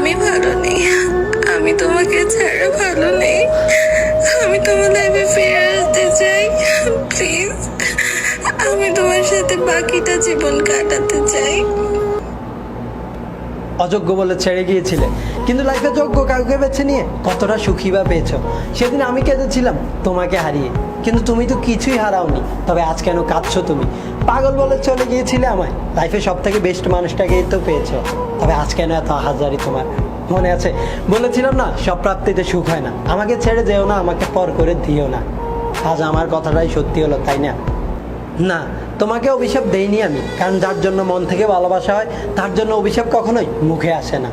আমি ভালো নেই, আমি তোমাকে ছাড়া ভালো নেই। আমি তোমার লাইফে ফিরে আসতে চাই, প্লিজ। আমি তোমার সাথে বাকিটা জীবন কাটাতে চাই। অযোগ্য বলে ছেড়ে গিয়েছিলে, কিন্তু লাইফে যোগ্য কাউকে বেছে নিয়ে কতটা সুখী বা পেয়েছো। সেদিন আমি কেঁদেছিলাম তোমাকে হারিয়ে, কিন্তু তুমি তো কিছুই হারাওনি। তবে আজ কেন কাঁদছো তুমি? পাগল বলে চলে গিয়েছিলে আমায়, লাইফে সব থেকে বেস্ট মানুষটাকেই তো পেয়েছো। তবে আজ কেন এত হাজারি তোমার? মনে আছে বলেছিলাম না, সব প্রাপ্তিতে সুখ হয় না। আমাকে ছেড়ে যেও না, আমাকে পর করে দিও না। আজ আমার কথাটাই সত্যি হলো, তাই না? না, তোমাকে অভিশাপ দেইনি আমি, কারণ যার জন্য মন থেকে ভালোবাসা হয় তার জন্য অভিশাপ কখনোই মুখে আসে না।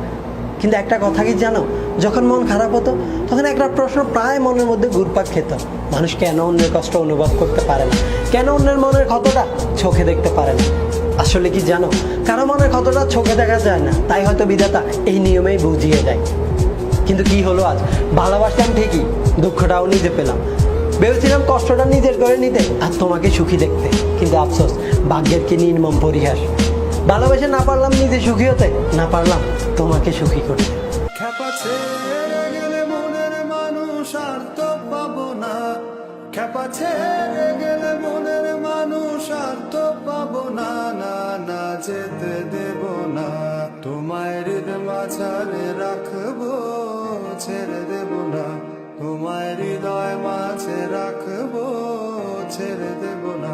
কিন্তু একটা কথা কি জানো, যখন মন খারাপ হতো তখন একটা প্রশ্ন প্রায় মনের মধ্যে ঘুরপাক খেত। মানুষ কেন অন্যের কষ্ট অনুভব করতে পারে না? কেন অন্যের মনের ক্ষতটা চোখে দেখতে পারে না? আসলে কি জানো, কারো মনের ক্ষতটা চোখে দেখা যায় না, তাই হয়তো বিধাতা এই নিয়মেই বুঝিয়ে দেয়। কিন্তু কি হলো আজ, ভালোবাসতাম ঠিকই, দুঃখটাও নিজে পেলাম। ভেবেছিলাম কষ্টটা নিজের করে নিতে আর তোমাকে সুখী দেখতে, কিন্তু আফসোস, ভাগ্যের কি নির্মম পরিহাস। ভালোবেসে না পারলাম নিজে সুখী হতে, না পারলাম তোমাকে সুখী করতে। খ্যাপা ছেড়ে গেলে মনের মানুষ আর তো পাবো না। খ্যাপা ছেড়ে গেলে মনের মানুষ আর তো পাবো না। না না, যেতে দেব না। তোমায় হৃদয় মাঝারে রাখবো, ছেড়ে দেব না। তোমায় হৃদয় মাঝে রাখবো, ছেড়ে দেব না।